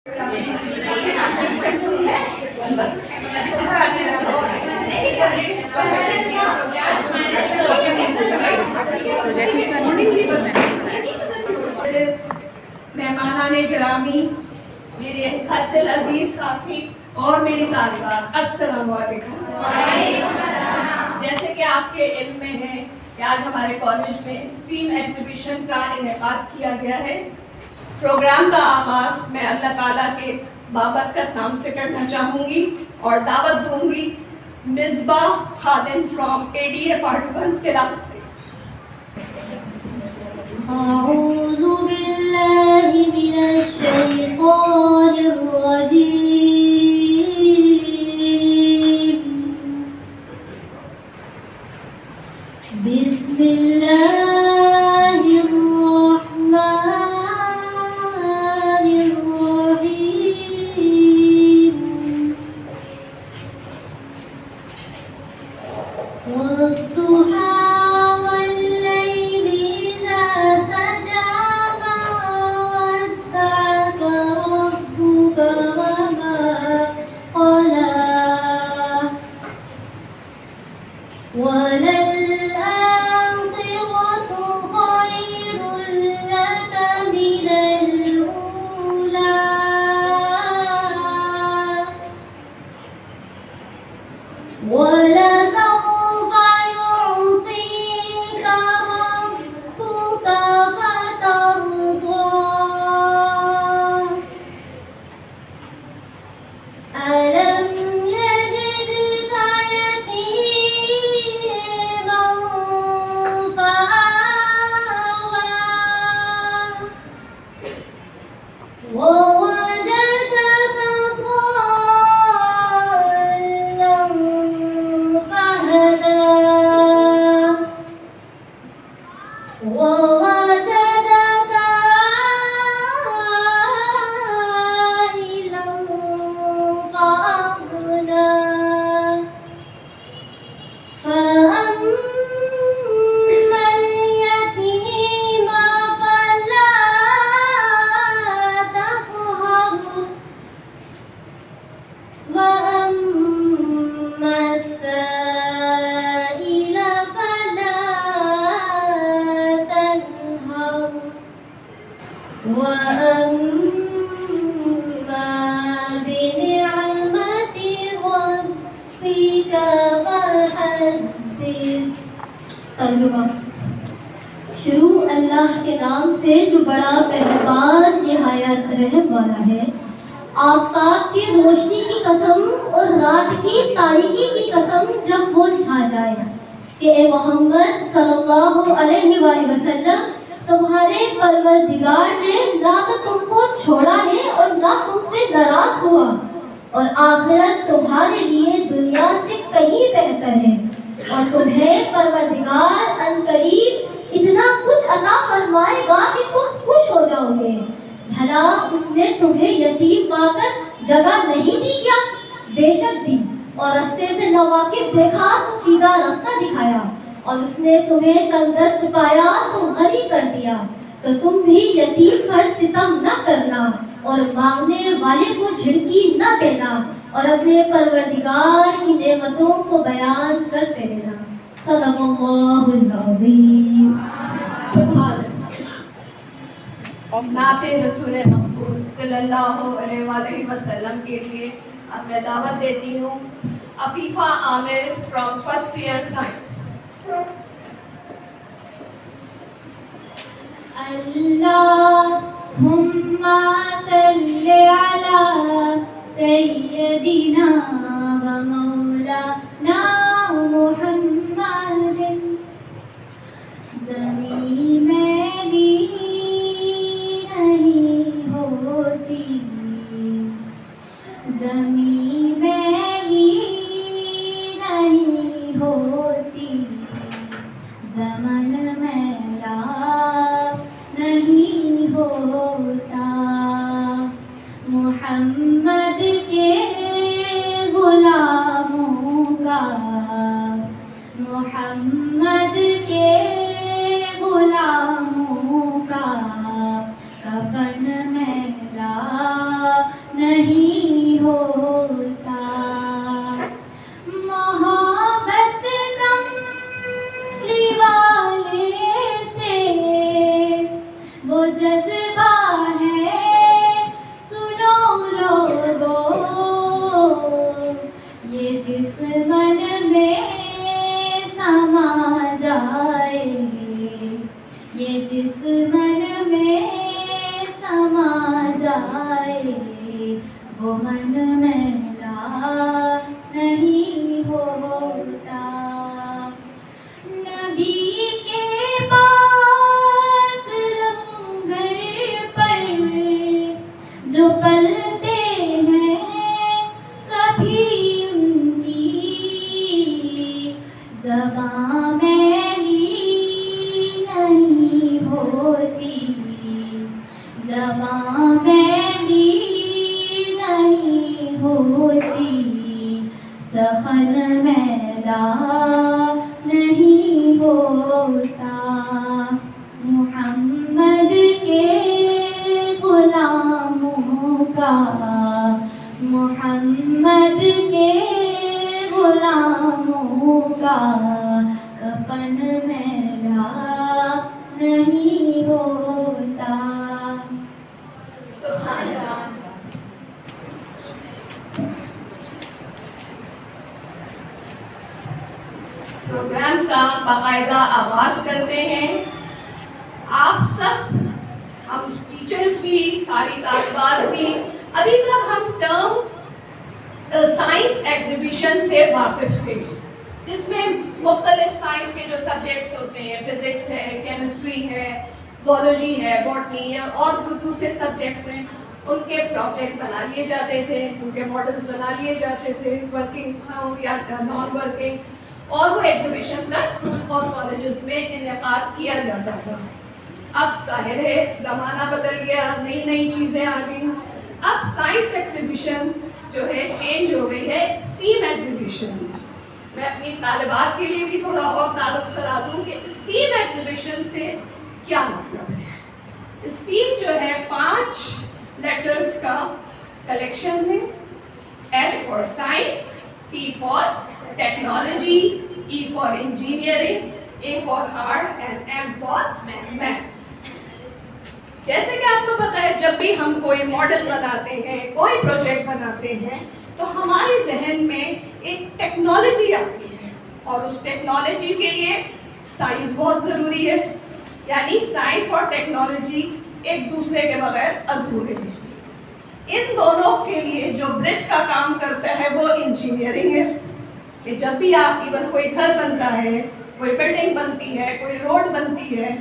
मेहमानाने गिरामी, मेरे खद्दिल अजीज साथी और मेरी तालिबात, अस्सलाम वालेकुम। जैसे कि आपके इल्म में है कि आज हमारे कॉलेज में स्ट्रीम एग्जीबिशन का इनेकाद किया गया है। प्रोग्राम का आगाज मैं अल्लाह ताला के बाबरकत नाम से करना चाहूँगी और दावत दूंगी मिसबा खादिम फ्रॉम ADA पार्ट 1 तिलावत। अऊज़ु बिल्लाहि मिनश शैतानिर रजीम। बिस्मिल्लाहिर रहमानिर रहीम। वद्दुहा शुरू अल्लाह के नाम से जो बड़ा मेहरबान निहायत रहम वाला है। आफताब की रोशनी की कसम और रात की तारीकी की कसम जब वो छा जाए कि ए मोहम्मद सल्लल्लाहु अलैहि वसल्लम, तुम्हारे परवरदिगार ने ना तो तुमको छोड़ा है और ना तुमसे नाराज हुआ, और आखिरत तुम्हारे लिए दुनिया से कहीं बेहतर है, और तुम्हें परवरदिगार अनकरीब इतना कुछ अता फरमाएगा कि तुम खुश हो जाओगे। भला उसने तुम्हें यतीम पाकर जगह नहीं दी क्या? बेशक दी, और रास्ते से नवाकिफ देखा तो सीधा रास्ता दिखाया, और उसने तुम्हें तंगदस्त पाया तो गनी कर दिया। तो तुम भी यतीम पर सितम न करना और मांगने वाले को झिड़की न देना, और अपने परवरदिगार की नेमतों को बयान करते रहना। सल्लल्लाहुल अज़ीम। सुभान अल्लाह। नाते रसूल मक़बूल सल्लल्लाहु अलैहि वसल्लम के लिए अब मैं दावत देती हूँ Afifa Aamir from first year science. अल्लाहुम्मा सल्ली अला सय्यदिना व मौलाना मुहम्मदिन। ज़मीं मैली नहीं होती, ज़मीं मैली नहीं होती, ज़मन मैला नहीं होता। मुहम्मद के गुलामों का, मुहम्मद के गुलामों का कफन मैला नहीं होता। मोहब्बत कमली वाले से वो जज्बा है, सुनो लोगों, ये जिस मन में समा जाए, ये जिस मन में समा जाए, वो मन मैला नहीं होता। नबी के पाक लंगर पर जो पलते हैं, कभी उनकी ज़बां मैली नहीं होती, ज़बां मैली नहीं होती, सहन मैला नहीं होता। मोहम्मद के गुलामों का, मोहम्मद के गुलामों का कफन मैला नहीं होता। प्रोग्राम का बाकायदा आगाज करते हैं। आप सब, हम टीचर्स भी, सारी तालिबात भी, अभी तक हम टर्म साइंस एग्जीबिशन से वाकिफ थे, जिसमें मुख्तलिफ साइंस के जो सब्जेक्ट्स होते हैं, फिजिक्स है, केमिस्ट्री है, जोलॉजी है, बॉटनी है और दूसरे सब्जेक्ट्स हैं, उनके प्रोजेक्ट बना लिए जाते थे, उनके मॉडल्स बना लिए जाते थे, वर्किंग हो या नॉन वर्किंग, और वो एग्जीबिशन प्लस स्कूल और कॉलेजेस में इनेकाद किया जाता था। अब जाहिर है ज़माना बदल गया, नई नई चीज़ें आ गई। अब साइंस एग्जीबिशन जो है चेंज हो गई है स्टीम एग्जीबिशन में। मैं अपनी तालिबात के लिए भी थोड़ा और तारुफ करा दूँ कि स्टीम एग्जीबिशन से क्या मतलब है। स्टीम जो है 5 लेटर्स का कलेक्शन है। S for science, T for technology, E for engineering, A for art and M for maths. जैसे कि आपको पता है, जब भी हम कोई मॉडल बनाते हैं, कोई प्रोजेक्ट बनाते हैं, तो हमारे जहन में एक टेक्नोलॉजी आती है और उस टेक्नोलॉजी के लिए साइंस बहुत ज़रूरी है। यानी साइंस और टेक्नोलॉजी एक दूसरे के बगैर अधूरे हैं। इन दोनों के लिए जो ब्रिज का काम करता है वो इंजीनियरिंग है। कि जब भी आप इवन कोई घर बनता है, कोई बिल्डिंग बनती है, कोई रोड बनती है,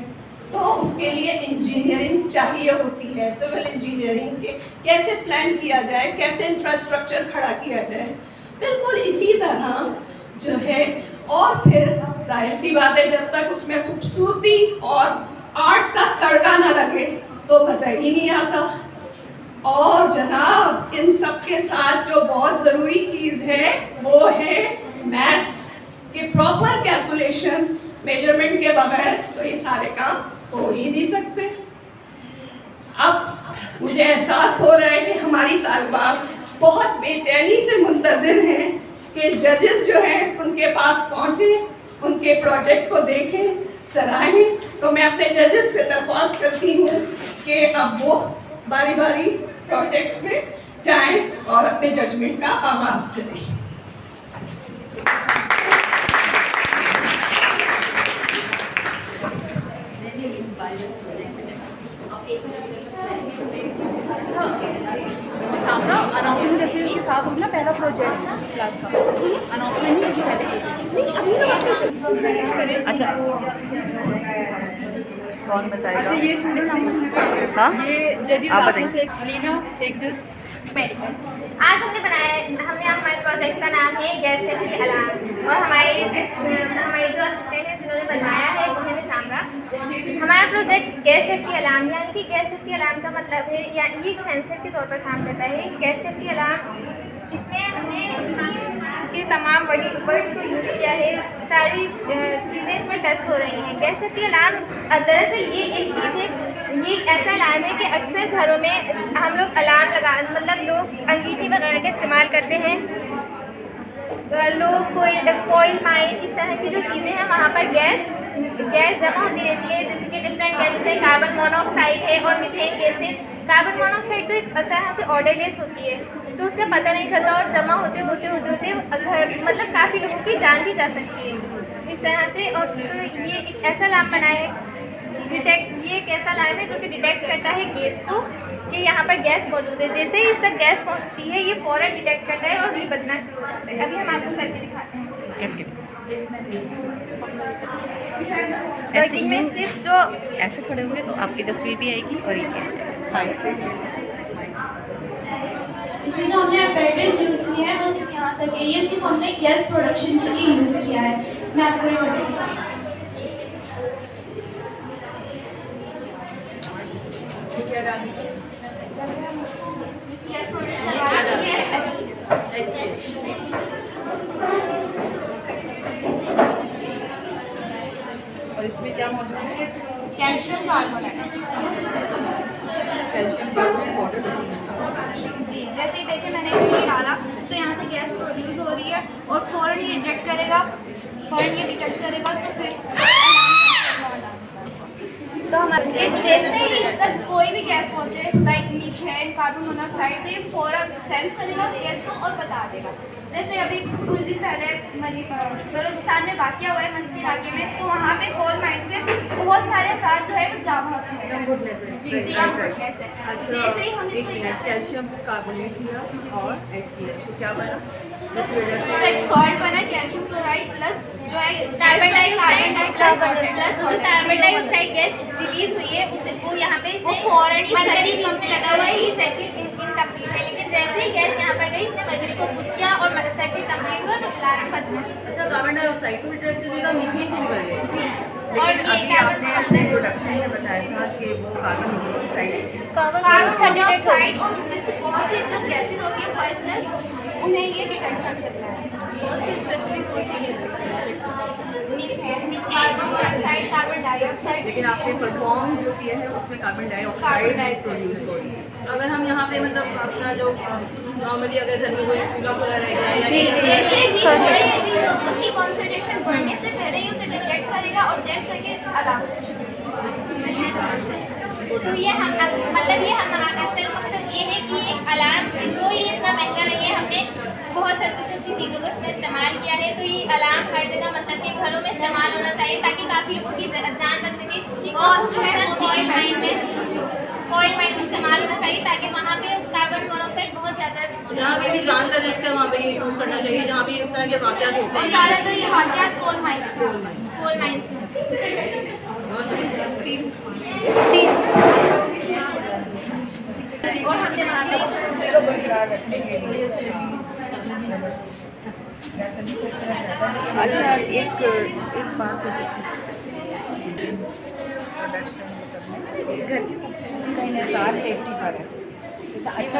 तो उसके लिए इंजीनियरिंग चाहिए होती है। सिविल इंजीनियरिंग के कैसे प्लान किया जाए, कैसे इंफ्रास्ट्रक्चर खड़ा किया जाए, बिल्कुल इसी तरह जो है। और फिर जाहिर सी बात है, जब तक उसमें खूबसूरती और आर्ट का तड़का ना लगे तो मज़ा ही नहीं आता। और जनाब, इन सब के साथ जो बहुत ज़रूरी चीज़ है वो है मैथ्स के प्रॉपर कैलकुलेशन, मेजरमेंट के बगैर तो ये सारे काम हो ही नहीं सकते। अब मुझे एहसास हो रहा है कि हमारी तालिबात बहुत बेचैनी से मुंतज़िर हैं कि जजेस जो हैं उनके पास पहुँचे, उनके प्रोजेक्ट को देखें, सराहें। तो मैं अपने जजेस से दरख्वास्त करती हूँ कि अब वो बारी बारी प्रोजेक्ट्स में जाएं और अपने जजमेंट का आगाज़ करें। अनाउंसमेंट जैसे उसके साथ अपना पहला प्रोजेक्ट क्लास का अनाउंसमेंट नहीं है पहले अभी ना। अच्छा कौन बताएगा? अच्छा ये हाँ ये जजेस आप बताइए। Alina take this medical. आज हमने हमारे प्रोजेक्ट का नाम है गैस सेफ्टी अलार्म और हमारे जो असिस्टेंट हैं जिन्होंने बनवाया है वो है मिस आमरा। हमारा प्रोजेक्ट गैस सेफ्टी अलार्म यानी कि गैस सेफ्टी अलार्म का मतलब है या ये एक सेंसर के तौर पर काम करता है। गैस सेफ्टी अलार्म, इसमें हमने स्टीम के तमाम वर्ड्स को यूज़ किया है, सारी चीज़ें इसमें टच हो रही हैं। गैस सेफ्टी अलार्म दरअसल ये एक चीज़ है, ये एक ऐसा अलार्म है कि अक्सर घरों में हम लोग अलार्म लगा, मतलब लोग करते हैं। लोग कोयल माइन इस तरह की जो चीज़ें हैं वहाँ पर गैस जमा होती रहती है, जैसे कि डिफरेंट गैसेस है, कार्बन मोनोऑक्साइड है और मीथेन गैस है। कार्बन मोनोऑक्साइड तो एक तरह से ऑर्डरलेस होती है, तो उसका पता नहीं चलता और जमा होते घर मतलब काफ़ी लोगों की जान भी जा सकती है इस तरह से। और तो ये एक ऐसा अलार्म बनाया है ये एक ऐसा अलार्म है जो कि डिटेक्ट करता है गैस को कि यहाँ पर गैस मौजूद है। जैसे ही इस तक गैस पहुँचती है ये फ़ौरन डिटेक्ट करता है और ये बजना शुरू हो जाता है। अभी हम आपको करके दिखाते हैं। वर्किंग में सिर्फ जो ऐसे खड़े होंगे तो आपकी तस्वीर भी आएगी और ये हाँ इसमें जो हमने apparatus यूज़ किया है वो सिर्फ यहाँ तक है, ये सिर्फ हमने गैस प्रोडक्शन के लिए यूज़ किया है। मैं आपको ये बताऊँगी। क्या डालनी है? जैसे हम गैस प्रोडक्शन लगा रहे और इसमें क्या मौजूद है? Calcium carbonate. Calcium carbonate powder जी, जैसे ही देखें मैंने इसमें डाला तो यहाँ से गैस प्रोड्यूस हो रही है और फ़ौरन ये डिटेक्ट करेगा, तो फिर तो हमारे जैसे ही इस तक कोई भी गैस पहुँचे लाइक मीथेन, कार्बन मोनोऑक्साइड, तो ये फ़ौरन सेंस करेगा उस गैस को और बता देगा। जैसे अभी कुछ दिन पहले बलूचिस्तान में वाक़या हुआ है मंस्की इलाके में, तो वहाँ पे कोल माइन से बहुत सारे अफराद जो है वो जा भाग हुए। जी घुटने से। जैसे ही हम कैल्शियम कार्बोनेट लिया और HCl तो क्या बना? जिस वजह से तो एक सॉल्ट बना कैल्शियम क्लोराइड प्लस जो है कार्बन डाइऑक्साइड गैस रिलीज हुई है उससे वो यहाँ पे वो फौरन ही मरकरी बीच में लगा हुआ है। ये सर्किट इनकम्प्लीट है, लेकिन जैसे ही गैस यहाँ पर गई इसने मरकरी को पुश किया और सर्किट कंप्लीट हुआ तो अलार्म बजना शुरू हुआ। अच्छा, कार्बन डाइऑक्साइड को डिटेक्ट करने का मीथेन से निकल गया। जी, और ये अभी आपने अपने इंट्रोडक्शन में बताया था कि वो कार्बन मोनोऑक्साइड है। कार्बन डाइऑक्साइड और जैसे बहुत सी जो गैसेज होती है पॉइजनस उन्हें ये डिटेक्ट कर सकता है। कौन सी स्पेसिफिक कौन सी gases methane, carbon monoxide, carbon dioxide. लेकिन आपने परफॉर्म जो किया है उसमें कार्बन डाइऑक्साइड प्रोड्यूस हो रही है। अगर हम यहाँ पे मतलब अपना जो नॉर्मली अगर घर में कोई चूल्हा खुला रह गया या जैसे भी उसकी कॉन्सेंट्रेशन बढ़ने से पहले ही उसे डिटेक्ट करेगा और सेंस करके अलार्म। तो ये हम मतलब ये हम असल मकसद ये है कि एक अलार्म तो ये इतना महंगा नहीं है, हमने बहुत सस्ती चीज़ों को इसमें इस्तेमाल किया है। तो ये अलार्म हर जगह मतलब कि घरों में इस्तेमाल होना चाहिए ताकि काफ़ी लोगों की जान बच सके। और जो है कोयल माइन में इस्तेमाल होना चाहिए ताकि वहाँ पे कार्बन मोनोऑक्साइड बहुत ज़्यादा जहाँ पे भी जान का रिस्क है वहाँ पे ये यूज़ करना चाहिए, जहाँ भी इस तरह के वाक़यात होते और हैं। ज़्यादातर ये वाक़यात कोल माइंस में। स्टील और हमने अच्छा, एक बात हो घर की खूबसूरती का इंतजार सेफ्टी पर है। अच्छा,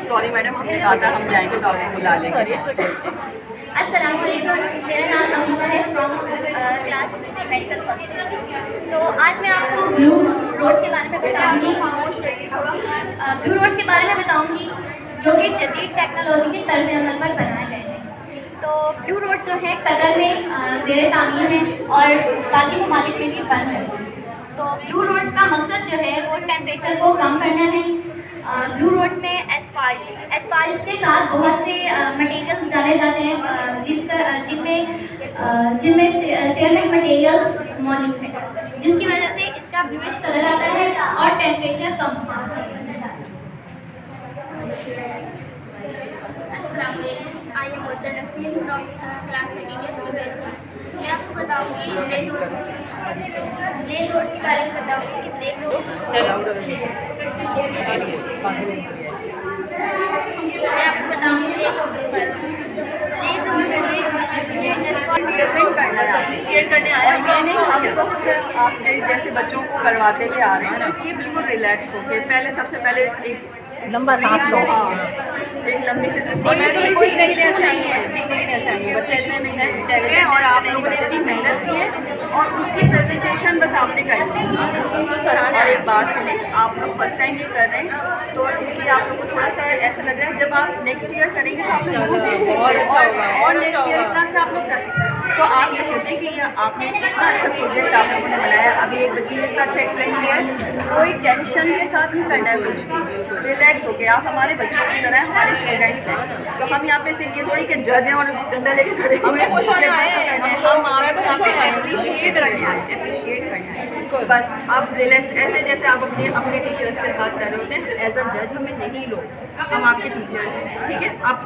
सॉरी मैडम, हमने कहा था हम जाएंगे तो आपको बुला लेंगे। अस्सलाम वालेकुम, मेरा नाम अमीना है from class medical first year. तो आज मैं आपको ब्लू रोड्स के बारे में बताऊंगी। ब्लू रोड्स के बारे में बताऊंगी जो कि जदीद टेक्नोलॉजी के तर्ज अमल पर बनाए गए हैं। तो ब्लू रोड जो है कतर में ज़ेर तामीर है और बाकी ममालिक में भी बन रहे हैं। तो ब्लू रोड्स का मकसद जो है वो टेम्परेचर को कम करना है। ब्लू रोड्स में एसफाल्ट के साथ बहुत से मटेरियल्स डाले जाते हैं जिनमें सेरामिक मटेरियल्स मौजूद हैं, जिसकी वजह से इसका ब्लूइश कलर आता है और टेम्परेचर कम हो जाता है। अस्सलाम वालेकुम, आई एम मुद्दर Naseem from class second year. मैं आपको बताऊंगी प्लेन रोड्स के बारे में बताऊंगी कि प्लेन रोड मैं आपको बताऊंगी प्लेन रोड्स के बारे में। प्लेन रोड अप्रिशिएट करने आया ये नहीं, हम तो खुद आपने जैसे बच्चों को करवाते हुए आ रहे हैं ना, इसलिए बिल्कुल रिलैक्स होके पहले सबसे पहले एक लंबा सांस लो, एक लंबी से सीखने के लिए ऐसे आई है, बच्चे इतने टैलेंटेड हैं और आप लोगों ने इतनी मेहनत की है और उसकी प्रेजेंटेशन बस आपने करनी है। और एक बात सुने, आप लोग फर्स्ट टाइम ये कर रहे हैं तो इसलिए आप लोग को थोड़ा सा ऐसा लग रहा है, जब आप नेक्स्ट ईयर करेंगे तो आप लोग बहुत अच्छा होगा और नेक्स्ट ईयर इस तरह से आप लोग चाहते। तो आप ये सोचें कि ये आपने इतना अच्छा प्रोजेक्ट आप लोगों ने बनाया, अभी एक बच्ची ने इतना अच्छा एक्सप्लेन किया है, कोई टेंशन के साथ नहीं करना है कुछ भी, रिलैक्स होके आप हमारे बच्चों की तरह हमारे स्टूडेंट्स हैं। तो हम यहाँ पे सिर्फ ये थोड़ी कि जज हैं और डंडा लेके खड़े हुए हैं, हम आपको अप्रिशिएट करना है बस। आप रिलैक्स ऐसे जैसे आप अपने टीचर्स के साथ कर रहे होते हैं, एज अ जज हमें नहीं लो, हम आपके टीचर्स हैं, ठीक है। अब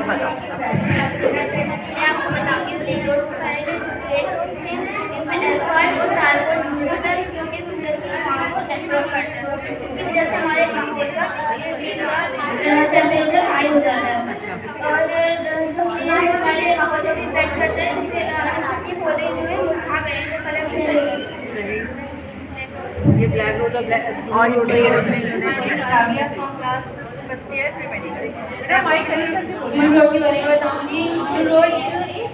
बताओ। मैं आपको बताऊंगी प्लेन रोड्स के बारे में। प्लेन रोड्स हैं, इसमें एस्फाल्ट और टारकोल यूज होता है जो कि सूरज की छाँव को एब्जॉर्ब करता है। इसकी वजह से हमारे टेम्परेचर हाई हो जाता है और जो हमारे पौधे को इफेक्ट करते हैं, उसके सबके पौधे जो है मुरझा गए हैं, कलर सही। ये ब्लैक रोड और ये ब्लू रोड के बारे में बताऊंगी। ब्लू रोड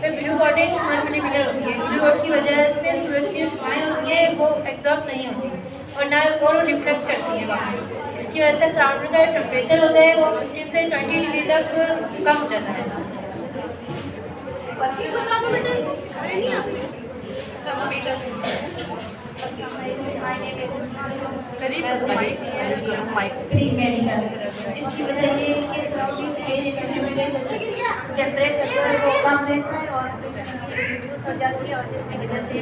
पे ब्लू बॉडी 1 मिलीमीटर होती है। ब्लू रोड की वजह से सूरज की जो छाएं होती है वो एब्जॉर्ब नहीं होती और ना वो रिफ्लेक्ट करती है वापस। इसकी वजह से सराउंडिंग का टेम्परेचर होता है वो 15 से 20 डिग्री तक कम हो जाता है। इसकी वजह ये है कि सराउंडिंग टेम्परेचर जो है वो कम रहता है और रिड्यूस हो जाती है और जिसकी वजह से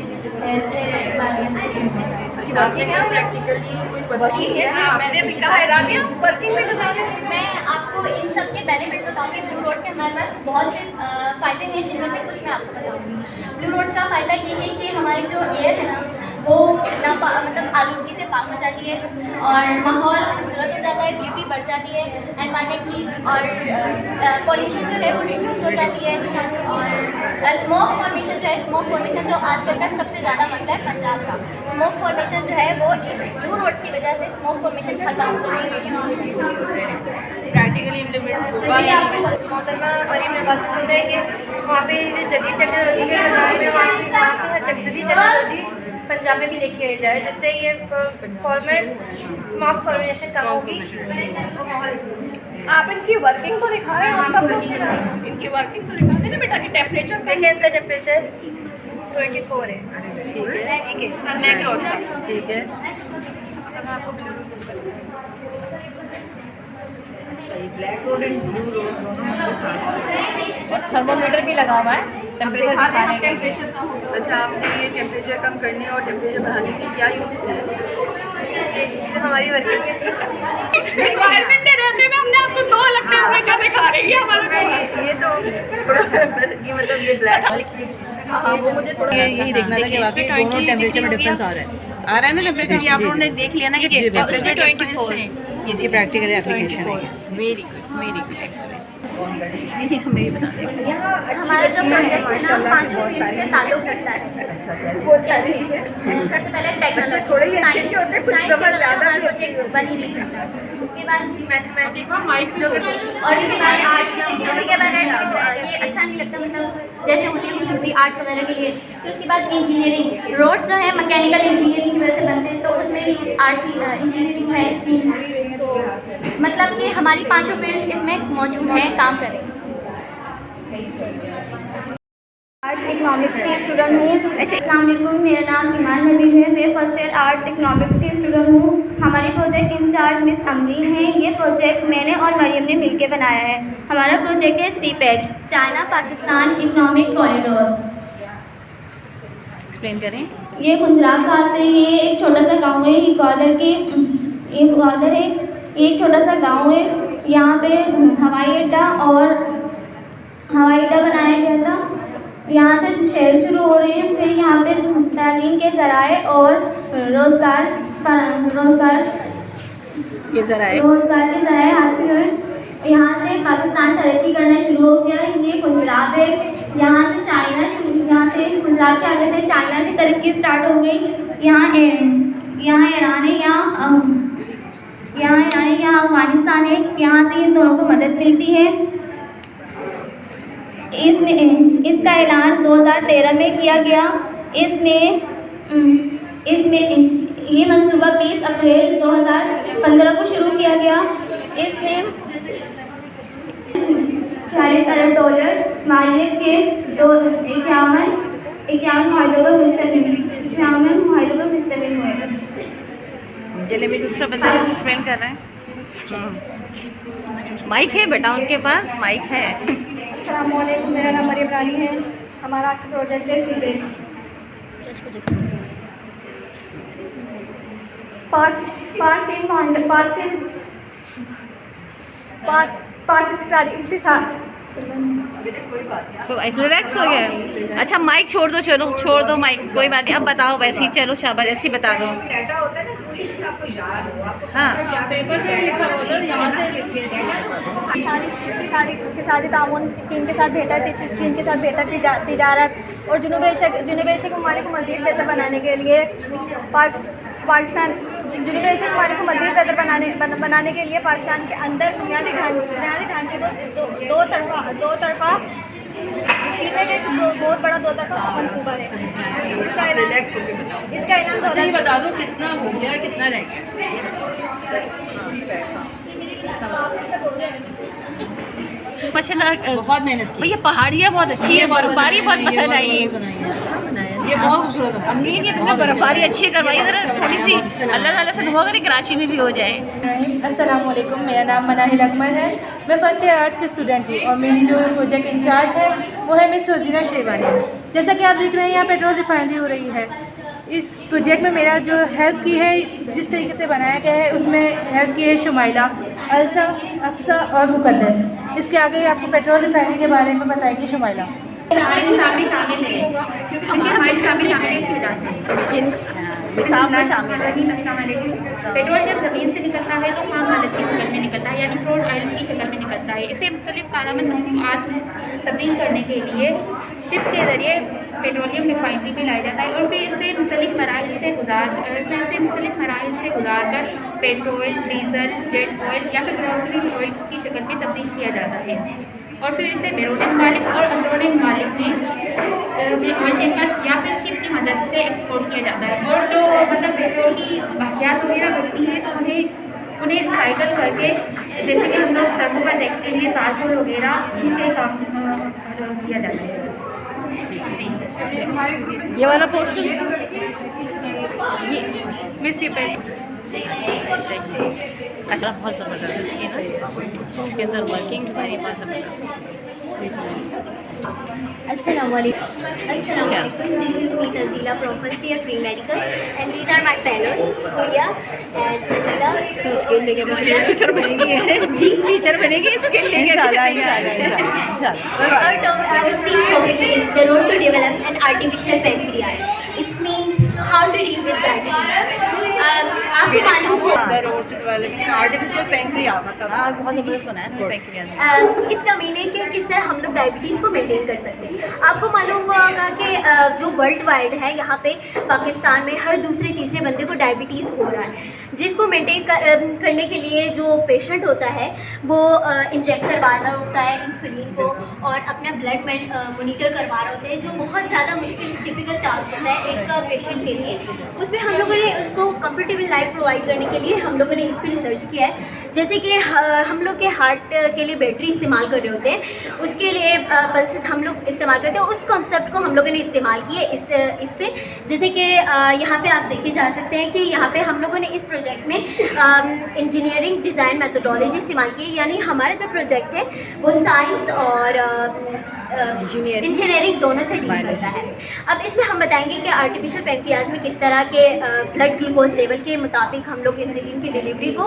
अच्छा, आपने क्या प्रैक्टिकली कोई वर्किंग है? मैंने भी कहा है राबिया, वर्किंग में बता रहे हैं। मैं आपको इन सब के बेनिफिट्स बताऊंगी। ब्लू रोड्स के हमारे पास बहुत से फ़ायदे हैं, जिनमें से कुछ मैं आपको बताऊंगी। ब्लू रोड्स का फ़ायदा ये है कि हमारी जो एयर है ना वो इतना मतलब आलूगी से पाक हो जाती है और माहौल खूबसूरत हो जाता है, ब्यूटी बढ़ जाती है एनवायरनमेंट की, और पॉल्यूशन जो है वो रिड्यूस हो जाती है। और स्मोक फॉर्मेशन जो है, स्मोक फॉर्मेशन जो आजकल का सबसे ज़्यादा मसला है पंजाब का, स्मोक फॉर्मेशन जो है वो इस ब्लू रोड्स की वजह से स्मोक फॉर्मेशन खत्म हो जाती है। प्रैक्टिकली इम्प्लीमेंट होगा जैसे आपको मोहतरमा मरीम ने बात सुन रहे कि वहाँ पे जो जदीद टेक्नोलॉजी के बारे में वहाँ से हर जदीद टेक्नोलॉजी पंजाब में भी लेके आई जाए, जिससे ये स्मोक फॉर्मेशन कम होगी और माहौल। आप इनकी वर्किंग तो दिखा रहे हैं, आप सब इनकी वर्किंग तो दिखा देना बेटा कि टेम्परेचर देखिए इसका टेम्परेचर 24 है। ठीक है ब्लैक रोड का। ठीक है। सही, black road and blue road दोनों साथ और थर्मोमीटर भी लगा हुआ है टेम्परेचर दिखाने के लिए। अच्छा, आपने ये टेम्परेचर कम करने और टेम्परेचर बढ़ाने के लिए क्या यूज़ किया है? ये हमारी वर्किंग है। एनवायरनमेंट में रहते हुए हमने आपको 2 अलग टेम्परेचर दिखा रही है हमारा। ये तो थोड़ा सा ये मतलब ये ब्लैक, हाँ वो मुझे थोड़ा यही देखना था कि वाकई दोनों टेम्परेचर में डिफरेंस आ रहा है ना टेम्परेचर। ये आप लोगों ने देख लिया ना कि उसमें 24 है। ये प्रैक्टिकल एप्लीकेशन है। Very good excellent. हमें ये बता दें हमारा जो प्रोजेक्ट है ना 5 फील्ड से ताल्लुक रखता है। सबसे पहले टेक्नोलॉजी, थोड़े ही अच्छे नहीं होते, कुछ नंबर ज़्यादा भी प्रोजेक्ट बन ही नहीं सकता। उसके बाद मैथमेटिक्स जो कि और इसके बाद आर्ट्स खूबसूरती के बगैर तो ये अच्छा नहीं लगता, मतलब जैसे होती है खूबसूरती आर्ट्स वगैरह के लिए। फिर उसके बाद इंजीनियरिंग, रोड्स जो है मैकेनिकल इंजीनियरिंग की वजह से बनते हैं, तो उसमें भी आर्ट्स इंजीनियरिंग है, स्टीम है, तो मतलब कि हमारी 5 फील्ड्स इसमें मौजूद हैं, काम करें। आर्ट्स इकोनॉमिक्स की स्टूडेंट हूँ। अस्सलाम वालेकुम, मेरा नाम ईमान नबी है। मैं फर्स्ट ईयर आर्ट्स इकोनॉमिक्स की स्टूडेंट हूँ। हमारी प्रोजेक्ट इंचार्ज मिस अमरी हैं। ये प्रोजेक्ट मैंने और मरियम ने मिलकर बनाया है। हमारा प्रोजेक्ट है CIPET, China Pakistan economic corridor. Explain करें। ये गुजरात पास है। ये एक छोटा सा गांव है, ग्वादर है। ये एक छोटा सा गांव है। यहाँ पे हवाई अड्डा बनाया गया था। यहाँ से शहर शुरू हो रहे हैं। फिर यहाँ पे तालीम के ज़राए और रोज़गार ये ज़राए के ज़राए हासिल हुए। यहाँ से पाकिस्तान तरक्की करना शुरू हो गया। ये गुजरात है। यहाँ से गुजरात के आगे से चाइना की तरक्की स्टार्ट हो गई। यहाँ ईरान है, यहाँ अफगानिस्तान है। यहाँ से इन दोनों को मदद मिलती है। इसका ऐलान 2013 में किया गया। ये मंसूबा 20 अप्रैल 2015 को शुरू किया गया। इसमें $40 अरब मालिक के 51 माहिदों पर मुश्तमिल हुए। चलिए मैं दूसरा बंदा एक्सप्लेन कर रहे हैं। माइक है बेटा उनके पास, माइक है। अस्सलाम वालेकुम, मेरा नाम मरियम रानी है। हमारा आज का प्रोजेक्ट है सीधे रिलैक्स हो गया। अच्छा माइक छोड़ दो, चलो छोड़ दो माइक, कोई बात नहीं। अब बताओ वैसे ही, चलो शाबाश, ऐसे ही बता दो। हाँ इक़्तिसादी ताउन चीन के साथ बेहतर तिजारत और जुनूबी एशिया ममालिक को मज़ीद बेहतर बनाने के लिए जुनूबी एशिया ममालिक को मज़ीद बेहतर बनाने के लिए पाकिस्तान के अंदर बुनियादी ढांचे को दो तरफा सीपे का बहुत बड़ा दो तरफा मंसूबा है। इसका ऐलान बता दो कितना हो गया, कितना रह माशाल्लाह बहुत मेहनत की। ये पहाड़ियाँ बहुत अच्छी है, बर्फबारी बहुत पसंद आई है। ये बहुत खूबसूरत है। अमीन ये तुमने बर्फबारी अच्छी करवाई, जरा थोड़ी सी अल्लाह ताला से दुआ करें कराची में भी हो जाए। अस्सलाम वालेकुम, मेरा नाम मनाहिल अकमल है। मैं फर्स्ट ईयर आर्ट्स की स्टूडेंट हूँ और मेरी जो प्रोजेक्ट इंचार्ज है वो है मिस रोजीना शेरवानी। जैसा कि आप देख रहे हैं यहाँ पेट्रोल रिफाइनरी हो रही है। इस प्रोजेक्ट में मेरा जो हेल्प की है, जिस तरीके से बनाया गया है उसमें हेल्प की है शुमाइला, अलसा, अक्सा और मुकद्दस। इसके आगे आपको पेट्रोल रिफाइनरी के बारे में बताएंगी शुमाइला। पेट्रोल जब ज़मीन से निकलता है तो खाम हालत की शक्ल में निकलता है, यानी क्रूड ऑयल की शक्ल में निकलता है। इसे मुख्तलिफ कारआमद मसनूआत में तब्दील करने के लिए शिप के ज़रिए पेट्रोलियम रिफाइनरी में लाया जाता है और फिर इसे मुख्तलिफ मराहिल से गुजार कर पेट्रोल, डीजल, जेट ऑयल या फिर ग्रोसरी ऑयल की शक्ल में तब्दील किया जाता है और फिर इसे बैरून ममालिक और अंदरूनी ममालिक में ऑयल टैंकर्स या फिर शिप की मदद से एक्सपोर्ट किया जाता है। और जो मतलब पेट्रोल की बाकियात वगैरह होती हैं तो उन्हें साइकिल करके, जैसे कि हम लोग सड़कों पर देखते हैं ताजपुर वगैरह, उनके काम किया जाता है। ये वाला पोर्शन ऐसा बहुत ज़बरदस्त इसकी ना, इसके अंदर वर्किंग हमारी बहुत ज़बरदस्त। Assalamualaikum. This is me Tanzila from first year pre-medical and these are my fellows Hulia and Nadila. तो स्किल लेके टीचर बनेगी, टीचर बनेगी स्किल लेके इंशाल्लाह। Our STEAM topic is the road to develop an artificial pancreas. It means how to deal with diabetes. आपको मालूम हो artificial pancreas, मतलब बहुत ज़बरदस्त बना है पेंक्रियाज। इसका मीनिंग है कि किस तरह हम लोग डायबिटीज़ को मेंटेन कर सकते हैं। आपको मालूम होगा कि जो वर्ल्ड वाइड है यहाँ पे पाकिस्तान में हर दूसरे तीसरे बंदे को डायबिटीज़ हो रहा है, जिसको मेंटेन करने के लिए जो पेशेंट होता है वो इंजेक्ट करवा रहा होता है इंसुलिन को और अपना ब्लड मॉनिटर करवा रहे होते हैं, जो बहुत ज़्यादा मुश्किल टिपिकल टास्क होता है एक पेशेंट के लिए। उसमें हम लोगों ने उसको कंफर्टेबल लाइफ प्रोवाइड करने के लिए हम लोगों ने इस पर रिसर्च किया है। जैसे कि हम लोग के हार्ट के लिए बैटरी इस्तेमाल कर रहे होते हैं, उसके लिए पल्सेस हम लोग इस्तेमाल करते हैं। उस कॉन्सेप्ट को हम लोगों ने इस्तेमाल किए इस पे। जैसे कि यहाँ पे आप देखे जा सकते हैं कि यहाँ पे हम लोगों ने इस प्रोजेक्ट में इंजीनियरिंग डिज़ाइन मेथोडोलॉजी इस्तेमाल की, यानी हमारा जो प्रोजेक्ट है वो साइंस और इंजीनियरिंग दोनों से डील करता है। अब इसमें हम बताएंगे कि आर्टिफिशियल पेनक्रियाज में किस तरह के ब्लड ग्लूकोज लेवल के मुताबिक हम लोग इंसुलिन की डिलीवरी को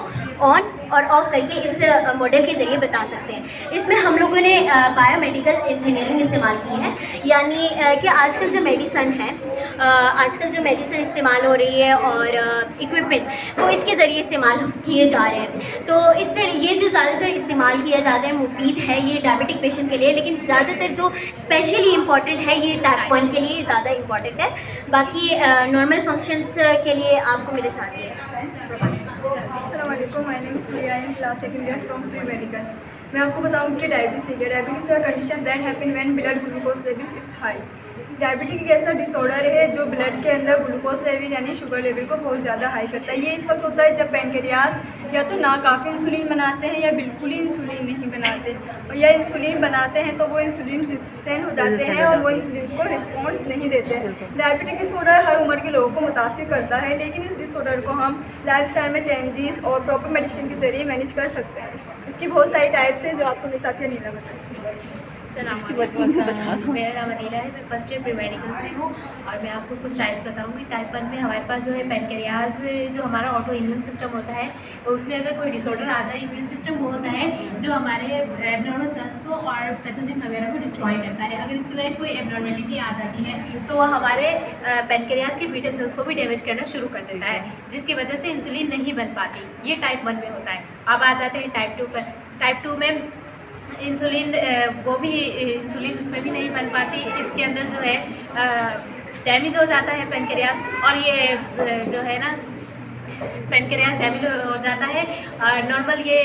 ऑन और ऑफ करके इस मॉडल के ज़रिए बता सकते हैं। इसमें हम लोगों ने बायोमेडिकल इंजीनियरिंग इस्तेमाल की है, यानी कि आजकल जो मेडिसन इस्तेमाल हो रही है और इक्विपमेंट वो इसके ज़रिए इस्तेमाल किए जा रहे हैं। तो इससे ये जो ज़्यादातर इस्तेमाल किया जाता है मुफीद है ये डायबिटिक पेशेंट के लिए, लेकिन ज़्यादातर जो स्पेशली इम्पॉर्टेंट है ये टाइप 1 के लिए ज़्यादा इम्पॉर्टेंट है। बाकी नॉर्मल फंक्शंस के लिए आपको मेरे साथ ही है। Assalamualaikum, my name is Priya in class 2nd year from pre-medical. मैं आपको बताऊँ कि डायबिटीज़ है। डायबिटीज़ है condition that happen when blood glucose level is high. Diabetes एक ऐसा डिसऑर्डर है जो ब्लड के अंदर ग्लूकोज लेवल यानी शुगर लेवल को बहुत ज़्यादा हाई करता है। ये इस वक्त होता है जब पैनक्रियास या तो ना काफ़ी इंसुलिन बनाते हैं या बिल्कुल ही इंसुलिन नहीं बनाते, और या इंसुलिन बनाते हैं तो वो इंसुलिन रेजिस्टेंट हो जाते हैं और वो इंसुलिन को रिस्पॉन्स नहीं देते हैं। डायबिटिक डिसऑर्डर हर उम्र के लोगों को मुतासिर करता है, लेकिन इस डिसऑर्डर को हम लाइफस्टाइल में चेंजेस और प्रॉपर मेडिसिन के ज़रिए मैनेज कर सकते हैं। इसकी बहुत सारी टाइप्स हैं जो आपको मेरे साथ नीला बताएंगे। मेरा नाम अनीला है, मैं फर्स्ट ईयर प्री मेडिकल से हूँ और मैं आपको कुछ टाइप्स बताऊँगी। टाइप 1 में हमारे पास जो है पैनक्रियाज जो हमारा ऑटो इम्यून सिस्टम होता है, तो उसमें अगर कोई डिसऑर्डर आ जाए, इम्यून सिस्टम वो होता है जो हमारे एब्नॉर्मल सेल्स को और पैथोजन वगैरह को डिस्ट्रॉय करता है। अगर इसमें कोई एब्नॉर्मेलिटी आ जाती है तो वह हमारे पैनक्रियाज के बीटा सेल्स को भी डैमेज करना शुरू कर देता है, जिसकी वजह से इंसुलिन नहीं बन पाती। ये टाइप 1 में होता है। अब आ जाते हैं टाइप 2 पर। टाइप 2 में इंसुलिन वो भी इंसुलिन उसमें भी नहीं बन पाती। इसके अंदर जो है डैमेज हो जाता है पैनक्रियाज, और ये जो है ना पैनक्रियाज डैमेज हो जाता है। नॉर्मल ये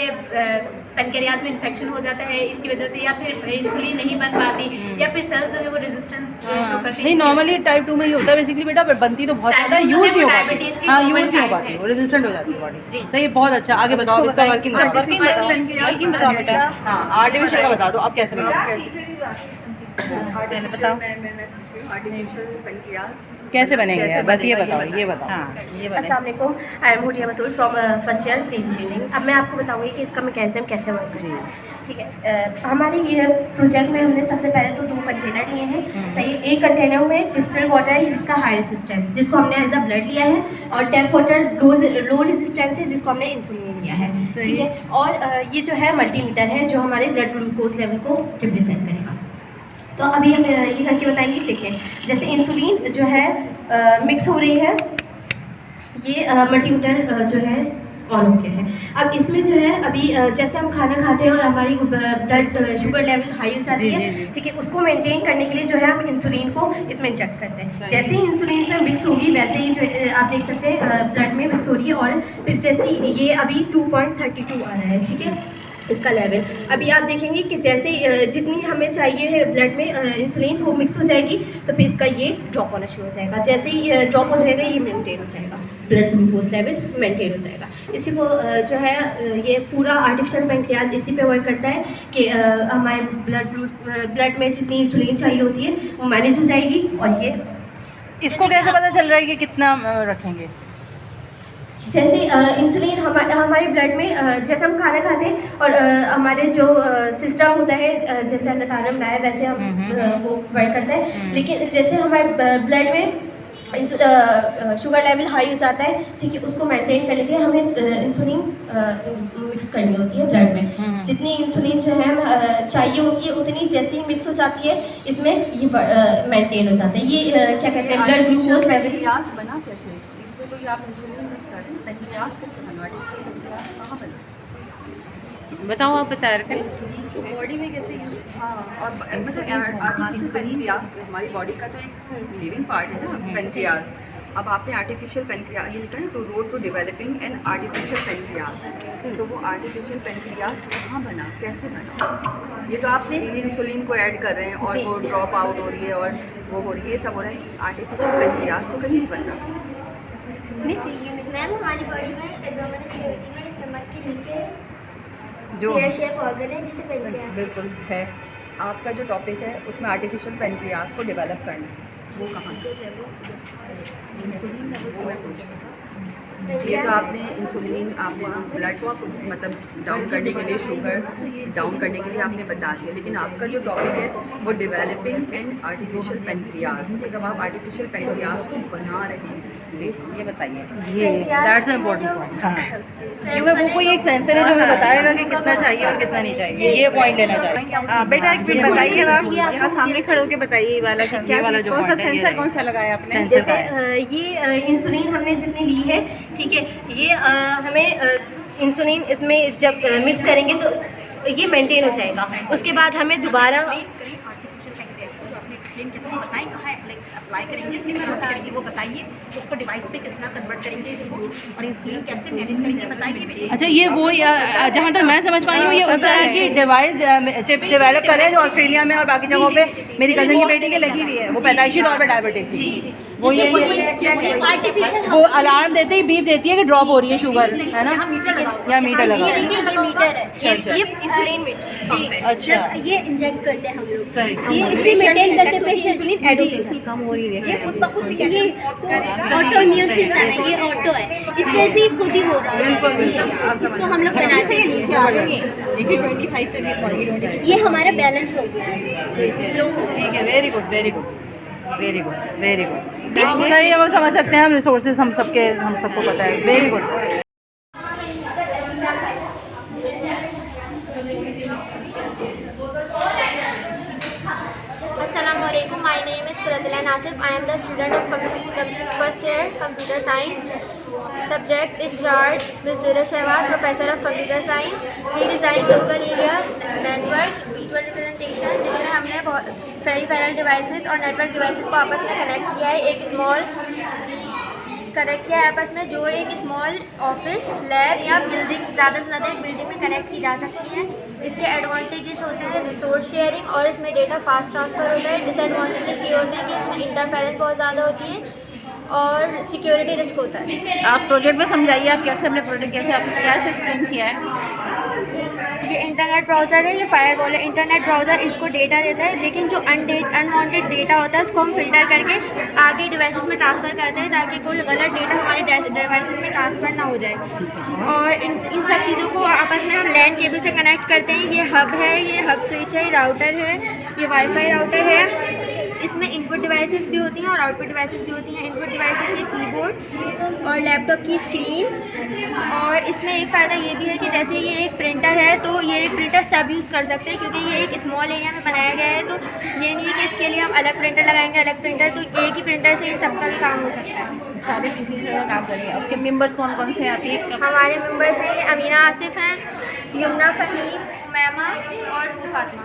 पैनक्रियाज में इन्फेक्शन हो जाता है इसकी वजह से, या फिर इंसुलिन नहीं बन पाती, या फिर सेल्स जो है वो रेजिस्टेंस शो करती है। नहीं, नॉर्मली टाइप 2 में ही होता है बेसिकली बेटा, पर बनती तो बहुत ज़्यादा यूज़ नहीं हो पाती। हाँ, यूज़ नहीं हो पाती, वो रेजिस्टेंट हो जाती है बॉडी। तो ये बहुत अच्छा। आगे बताओ इसका वर्किंग बताओ बेटा। हाँ, आर्टिफिशियल का बता दो आप कैसे बताओ। आर्टिफिशियल पेनक्रियाज कैसे बनेंगे, बस ये बताओ, ये बताओ। हाँ, ये बताओ। अस्सलाम वालेकुम, I M Huriya Batool from first year pre engineering. अब मैं आपको बताऊंगी कि इसका मैकेनिज्म कैसे वर्क करता है। ठीक है, हमारे ये प्रोजेक्ट में हमने सबसे पहले तो 2 कंटेनर लिए हैं। सही, एक कंटेनर में डिस्टिल्ड वाटर है जिसका हाई रेजिस्टेंस, जिसको हमने एज अ ब्लड लिया है, और टैप वाटर लो रेजिस्टेंस है जिसको हमने इंसुलिन लिया है। ठीक है, और ये जो है मल्टीमीटर है जो हमारे ब्लड ग्लूकोज लेवल को रिप्रेजेंट करेगा। तो अभी हम ये करके बताएंगे। देखिए, जैसे इंसुलिन जो है मिक्स हो रही है, ये मल्टीमीटर जो है ऑन हो गया है। अब इसमें जो है अभी जैसे हम खाना खाते हैं और हमारी ब्लड शुगर लेवल हाई हो जाती है, ठीक है, उसको मेंटेन करने के लिए जो है हम इंसुलिन को इसमें इंजेक्ट करते हैं। जैसे ही इंसुलिन में मिक्स होगी वैसे ही जो आप देख सकते हैं ब्लड में मिक्स हो रही है, और फिर जैसे ही ये अभी 2.32 आ रहा है, ठीक है, इसका लेवल। अभी आप देखेंगे कि जैसे जितनी हमें चाहिए है ब्लड में इंसुलिन वो मिक्स हो जाएगी, तो फिर इसका ये ड्रॉप होना शुरू हो जाएगा। जैसे ही ड्रॉप हो जाएगा ये मेंटेन हो जाएगा, ब्लड ग्लूकोज लेवल मेंटेन हो जाएगा। इसी को जो है ये पूरा आर्टिफिशियल पैनक्रियाज इसी पे वर्क करता है कि हमारे ब्लड में जितनी इंसुलिन चाहिए होती है वो मैनेज हो जाएगी। और ये इसको कैसे पता चल रहा है कि कितना रखेंगे? जैसे इंसुलिन हमारे ब्लड में जैसे हम खाना खाते हैं और हमारे जो सिस्टम होता है जैसे अल्लाह ताला ने बनाया वैसे हम वो वर्क करता है। लेकिन जैसे हमारे ब्लड में शुगर लेवल हाई हो जाता है, ठीक है, उसको मेंटेन करने के लिए हमें इंसुलिन मिक्स करनी होती है ब्लड में। जितनी इंसुलिन जो है चाहिए होती है उतनी जैसे ही मिक्स हो जाती है इसमें ये मेंटेन हो जाता है। ये क्या कहते हैं ब्लड ग्लूकोज लेवल बना कैसे? इसमें तो ये आप इंसुलिन मिक्स करें, पैनक्रियाज कैसे बना? कहाँ बना बताओ, आप बता रहे थे बॉडी में कैसे यूज। हाँ, और आर्टिफिशियल पेनक्रियाज हमारी बॉडी का तो एक लिविंग पार्ट है ना पेनक्रियाज। अब आपने आर्टिफिशियल पेनक्रियाज लिखा है to road to developing an artificial pancreas, तो वो आर्टिफिशियल पेनक्रियाज कहाँ बना, कैसे बना? ये तो आपने इंसुलिन को ऐड कर रहे हैं और वो ड्रॉप आउट हो रही है और वो हो रही है, सब हो रहा है। आर्टिफिशियल पेनक्रियाज तो कहीं नहीं बन रहा। मैम हमारी बॉडी में एब्डोमेन कैविटी में स्टमक के नीचे जो हेयर शेप ऑर्गन है जिसे पेनक्रियाज बिल्कुल है। आपका जो टॉपिक है उसमें आर्टिफिशियल पेनक्रियाज को डेवलप करना है, वो कहाँ है? वो मैं पूछ रही हूँ। ये तो आपने इंसुलिन, आपने ब्लड मतलब डाउन करने के लिए, शुगर डाउन करने के लिए आपने बता दिया, लेकिन आपका जो टॉपिक है वो डेवलपिंग एन आर्टिफिशियल पेनक्रियाज। मतलब आप आर्टिफिशियल पेनक्रियाज को बना रहे हैं, ये बताइए। ये दैट्स द इम्पोर्टेंट पॉइंट। हाँ, क्योंकि वो कोई एक सेंसर है जो हमें बताएगा कि कितना चाहिए और कितना नहीं चाहिए, ये पॉइंट लेना चाहिए। बेटा एक मिनट बताइए, आप यहाँ सामने खड़े होकर बताइए वाला कि क्या चीज़, कौन सा सेंसर कौन सा लगाया आपने? जैसे ये इंसुलिन हमने जितनी ली है, ठीक है, ये हमें इंसुलिन इसमें जब मिक्स करेंगे तो ये मेंटेन हो जाएगा। उसके बाद हमें दोबारा एक्सप्लेन करते हैं, बताएं कहाँ लाइक अप्लाई करेंगे, किस तरह से करेंगे वो बताइए, उसको डिवाइस पे किस तरह कन्वर्ट करेंगे इसको, और ये स्क्रीन कैसे मैनेज करेंगे बताइए बेटे। अच्छा, ये वो जहाँ तक मैं समझ पाई हूँ, ये उस तरह की डिवाइस चिप डेवलप कर रहे हैं जो ऑस्ट्रेलिया में और बाकी जगहों पे मेरी कज़न की बेटी के लगी हुई है। वो पैदाइशी तौर पर डायबिटिक थी, वो ये वो अलार्म देते ही बीप देती है कि ड्रॉप हो रही है शुगर, है ना, या मीटर लगा। ये देखिए ये मीटर है, अच्छा। ये इंसुलिन मीटर जी, अच्छा, ये इंजेक्ट करते हैं हम लोग, सही। ये इसी मेंटेन करते पेशेंट एडोसी कम हो रही है, ये खुद ब खुद ये ऑटो इम्यून सिस्टम है, ये ऑटो है, इसमें से खुद ही हो रहा है, इसको हम लोग बनाते हैं। नीचे आ गए देखिए 25 तक ये पहुंच गई, 26 ये हमारा बैलेंस हो गया है। ठीक है, very good very good very good very good, सही है, वो समझ सकते हैं हम, रिसोर्सेज हम सबको पता है, very good. Assalamualaikum. My name is Faradila Nasif. I am the student of first year computer science. Subject in charge Ms. Dura Shehwat, Professor of Computer Science. We design local area network visual representation, जिसमें हमने peripheral devices और network devices को आपस में connect किया है, एक आपस में, जो एक स्मॉल ऑफिस, लैब या बिल्डिंग, ज़्यादा से ज़्यादा एक बिल्डिंग में कनेक्ट की जा सकती है। इसके एडवांटेजेस होते हैं रिसोर्स शेयरिंग और इसमें डेटा फास्ट ट्रांसफ़र होता है। डिसएडवांटेजेस ये होते हैं कि इसमें इंटरफेरेंस बहुत ज़्यादा होती है और सिक्योरिटी रिस्क होता है। आप प्रोजेक्ट में समझाइए, आप कैसे अपने प्रोजेक्ट कैसे आपने कैसे एक्सप्लेन किया है। ये इंटरनेट ब्राउज़र है, ये फायरवॉल है। इंटरनेट ब्राउज़र इसको डेटा देता है, लेकिन जो अनवांटेड डेटा होता है उसको हम फिल्टर करके आगे डिवाइसेस में ट्रांसफ़र करते हैं ताकि कोई गलत डेटा हमारे डिवाइसेस में ट्रांसफ़र ना हो जाए। और इन सब चीज़ों को आपस में हम लैन केबल से कनेक्ट करते हैं। ये हब है, ये हब स्विच है, राउटर है, ये वाईफाई राउटर है। इसमें इनपुट डिवाइसेस भी होती हैं और आउटपुट डिवाइसेस भी होती हैं। इनपुट डिवाइसेस ये कीबोर्ड और लैपटॉप की स्क्रीन, और इसमें एक फ़ायदा ये भी है कि जैसे ये एक प्रिंटर है तो ये एक प्रिंटर सब यूज़ कर सकते हैं, क्योंकि ये एक स्मॉल एरिया में बनाया गया है। तो ये नहीं है कि इसके लिए हम अलग प्रिंटर लगाएंगे, अलग प्रिंटर, तो एक ही प्रिंटर से इन सबका भी काम हो सकता है। सारे पीसी में काम करेंगे। आपके मेंबर्स कौन कौन से हैं आपके? हमारे मेंबर्स हैं ये अमीना आसिफ हैं, यमुना फहीम, मैमा और फातिमा।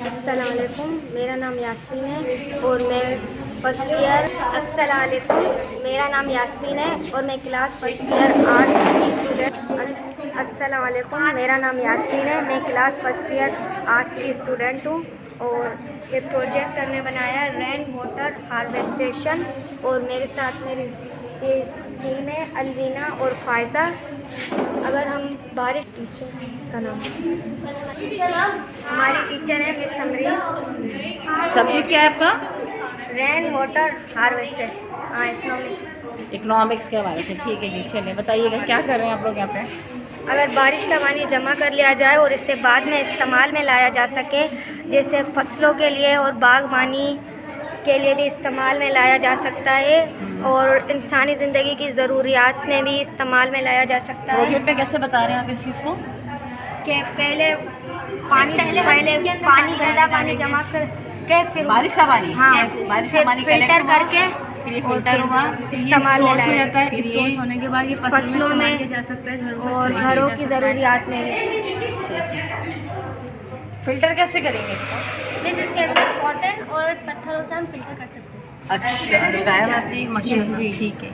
अस्सलामुअलैकुम, मेरा नाम यास्मीन है और मैं फर्स्ट ईयर मेरा नाम यास्मीन है और मैं क्लास फर्स्ट ईयर आर्ट्स की स्टूडेंट। अस्सलामुअलैकुम, मेरा नाम यास्मीन है, मैं क्लास फर्स्ट ईयर आर्ट्स की स्टूडेंट हूँ। और ये प्रोजेक्ट हमने बनाया रेन वाटर हार्वेस्टेशन, और मेरे साथ मेरी ये टीम है अलवीना और फायजा। अगर हम बारिश टीचर का नाम, हमारी टीचर है मिस समरी। सब्जेक्ट क्या है आपका? रेन वाटर हार्वेस्टेशन, इकोनॉमिक्स के हवाले से। ठीक है जी, चलिए बताइएगा क्या कर रहे हैं आप लोग यहाँ पे? अगर बारिश का पानी जमा कर लिया जाए और इसे बाद में इस्तेमाल में लाया जा सके, जैसे फसलों के लिए और बागबानी के लिए भी इस्तेमाल में लाया जा सकता है, और इंसानी ज़िंदगी की ज़रूरियात में भी इस्तेमाल में लाया जा सकता है। प्रोजेक्ट पे कैसे बता रहे हैं आप इस चीज़ को? कि पहले पानी गंदा पानी जमा कर के फिर बारिश का पानी, हाँ, बारिश का पानी फिल्टर करके फिर ये फिल्टर हुआ, इस्तेमाल में लाया जाता है। स्टोर होने के बाद ये फसलों में जा सकता है, और घरों की ज़रूरियात में भी। फिल्टर कैसे करेंगे इसको? जैसे इसके अंदर कॉटन और पत्थरों से हम फिल्टर कर सकते हैं। अच्छा, बताया आपने मशीन, ठीक है।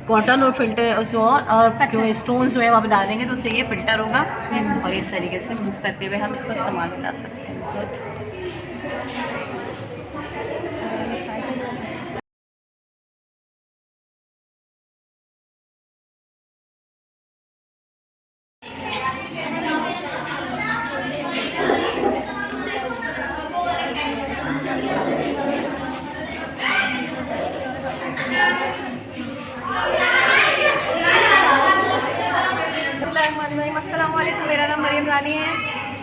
कॉटन और फिल्टर जो और जो स्टोन्स जो है वहाँ पे डालेंगे तो उससे ये फिल्टर होगा, और इस तरीके से मूव करते हुए हम इसको इस्तेमाल में ला सकते हैं। गुड। अस्सलाम वालेकुम, मेरा नाम मरियम रानी है।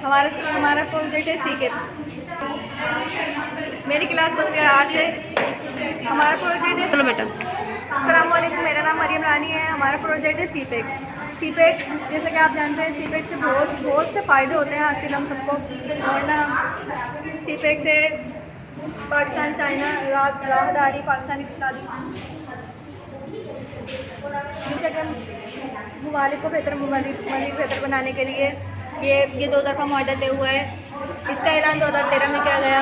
हमारा प्रोजेक्ट है सीके। मेरी क्लास फर्स्ट ईयर आर्ट्स है। हमारा प्रोजेक्ट है। चलो बेटा। अस्सलाम वालेकुम, मेरा नाम मरियम रानी है। हमारा प्रोजेक्ट है सीपेक। सीपेक, जैसे कि आप जानते हैं सीपेक से बहुत से फ़ायदे होते हैं हासिल हम सबको, वरना सीपेक से पाकिस्तान चाइना राहदारी पाकिस्तानी ममालिक को बेहतर बनाने के लिए ये 2 तरफ़ा मुआहदा तय हुआ है। इसका ऐलान 2013 में किया गया।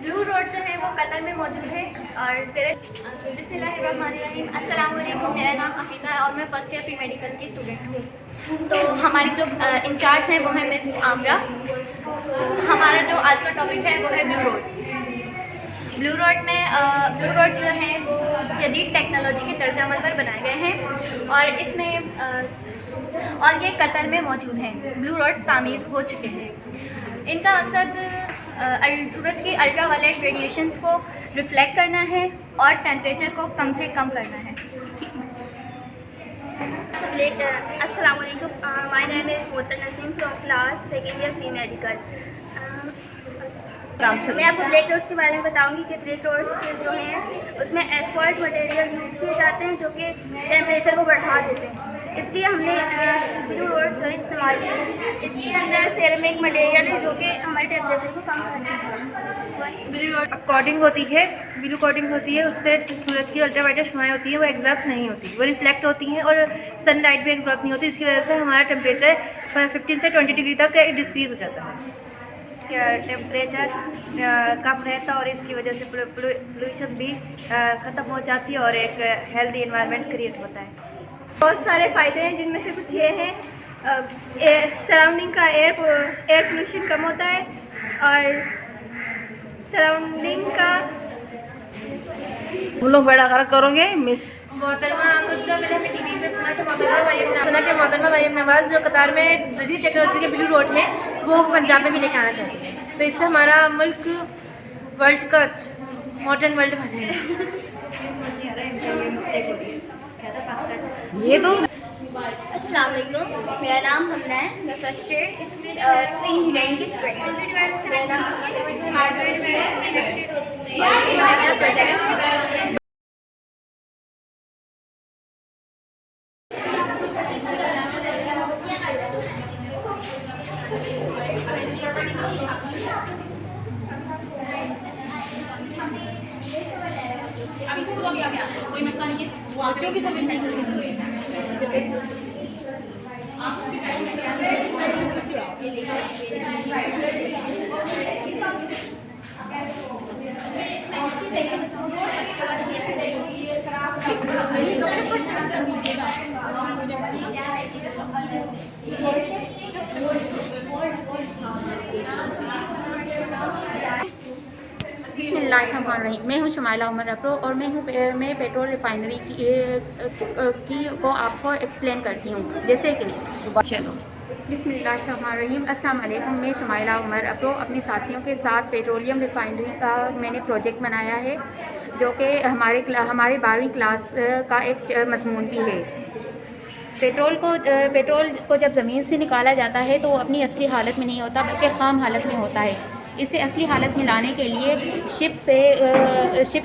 ब्लू रोड जो है वो कतर में मौजूद है और बिस्मिल्लाहिर्रहमानिर्रहीम, अस्सलाम वालेकुम। मेरा नाम अफीफ़ा है और मैं फर्स्ट ईयर प्री मेडिकल की स्टूडेंट हूँ। तो हमारी जो इंचार्ज हैं वो है मिस आमरा। हमारा जो आज का टॉपिक है वो है ब्लू रोड। ब्लू रोड जो है वो जदीद टेक्नोलॉजी के तर्ज़ अमल पर बनाए गए हैं और इसमें और ये कतर में मौजूद हैं। ब्लू रोड्स तामीर हो चुके हैं। इनका मकसद सूरज की अल्ट्रावायलेट रेडिएशंस को रिफ्लेक्ट करना है और टेम्परेचर को कम से कम करना है। अस्सलाम वालेकुम, माय नेम इज़ मोहतर Naseem from class second year pre medical. मैं आपको ब्लैक रोड्स के बारे में बताऊंगी कि ब्लैक रोड्स जो हैं उसमें एस्फॉल्ट मटेरियल यूज़ किए जाते हैं जो कि टेम्परेचर को बढ़ा देते हैं, इसलिए हमने ब्लू रोड जो है इस्तेमाल किया है। इसके अंदर सेरेमिक मटेरियल है जो कि हमारे टेम्परेचर को कम करता है। ब्लू रोड कोटिंग होती है, ब्लू कोटिंग होती है, उससे सूरज की अल्ट्रावायलेट शुआएं होती हैं वो एग्जॉर्ब नहीं होती, वो रिफ्लेक्ट होती हैं और सनलाइट भी एग्जॉर्ब नहीं होती। इसकी वजह से हमारा टेम्परेचर 15 से 20 डिग्री तक डिक्रीज़ हो जाता है। टेम्परेचर कम रहता है और इसकी वजह से पोल्यूशन भी ख़त्म हो जाती है और एक हेल्दी एनवायरनमेंट क्रिएट होता है। बहुत सारे फ़ायदे हैं जिनमें से कुछ ये हैं, सराउंडिंग का एयर पोल्यूशन कम होता है और सराउंडिंग का तुम लोग बड़ा फ़र्क करोगे मिस मोहतरमा। कुछ दिनों पहले हमने टीवी पे सुना कि मोहतरमा मरियम नवाज़ जो कतार में जदीद टेक्नोलॉजी के ब्लू रोड है वो पंजाब में भी लेके आना चाहती है, तो इससे हमारा मुल्क वर्ल्ड का मॉडर्न वर्ल्ड बनेगा। ये तो अस्सलाम वालेकुम, मेरा नाम हमना है, मैं फर्स्ट ईयर इंजीनियरिंग की स्टूडेंट हूँ। मेरा नाम प्रोजेक्ट कोई मसला नहीं है, बच्चों की समझ नहीं बिस्मिल्लाहिर्रहमानिर्रहीम। मैं हूँ शुमाइला उमर अप्रो और मैं पेट्रोल रिफाइनरी की को आपको एक्सप्लेन करती हूँ। जैसे कि चलो बिस्मिल्लाहिर्रहमानिर्रहीम, अस्सलाम वालेकुम। मैं शुमाइला उमर अप्रो अपने साथियों के साथ पेट्रोलियम रिफाइनरी का मैंने प्रोजेक्ट बनाया है जो कि हमारे 12वीं क्लास का एक मज़मून भी है। पेट्रोल को जब ज़मीन से निकाला जाता है तो वो अपनी असली हालत में नहीं होता बल्कि ख़ाम हालत में होता है। इसे असली हालत में लाने के लिए शिप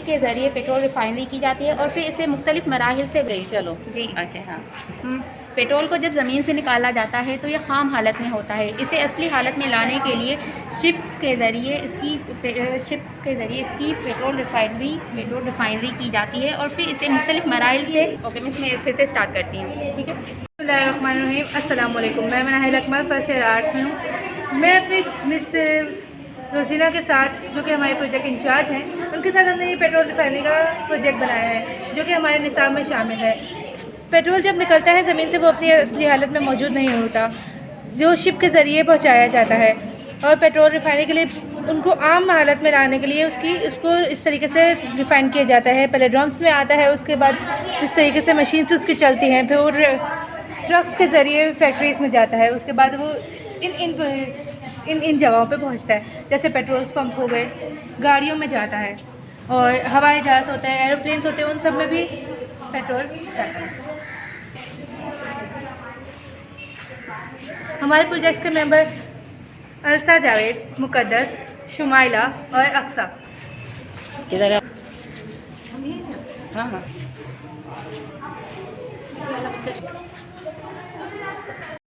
के ज़रिए पेट्रोल रिफाइनरी की जाती है और फिर इसे मुख्तलिफ़ मराहिल से गई। चलो जी ओके हाँ। पेट्रोल को जब ज़मीन से निकाला जाता है तो ये ख़ाम हालत में होता है। इसे असली हालत में लाने के लिए शिप्स के ज़रिए इसकी पेट्रोल रिफाइनरी की जाती है और फिर इसे मुख्तलिफ़ मराहिल से मैं फिर से स्टार्ट करती हूँ। ठीक है। बिस्मिल्लाहिर्रहमानिर्रहीम, अस्सलाम वालेकुम। मैं Nahil Akmal first year arts में हूँ। मैं अपनी मिस रोज़ीना के साथ जो कि हमारे प्रोजेक्ट इंचार्ज हैं उनके साथ हमने ये पेट्रोल रिफाइनरी का प्रोजेक्ट बनाया है जो कि हमारे निसाब में शामिल है। पेट्रोल जब निकलता है ज़मीन से वो अपनी असली हालत में मौजूद नहीं होता, जो शिप के ज़रिए पहुंचाया जाता है और पेट्रोल रिफाइनरी के लिए उनको आम हालत में लाने के लिए उसको इस तरीके से रिफ़ाइन किया जाता है। पहले ड्रम्स में आता है, उसके बाद इस तरीके से मशीन से उसकी चलती हैं, फिर वो ट्रक्स के ज़रिए फैक्ट्रीज़ में जाता है। उसके बाद वो इन जगहों पे पहुंचता है, जैसे पेट्रोल पंप हो गए, गाड़ियों में जाता है, और हवाई जहाज़ होते हैं, एरोप्लेन्स होते हैं, उन सब में भी पेट्रोल जाता है। हमारे प्रोजेक्ट के मेंबर अलसा जावेद, मुकद्दस, शुमाइला और अक्सा। किधर है? हाँ हाँ।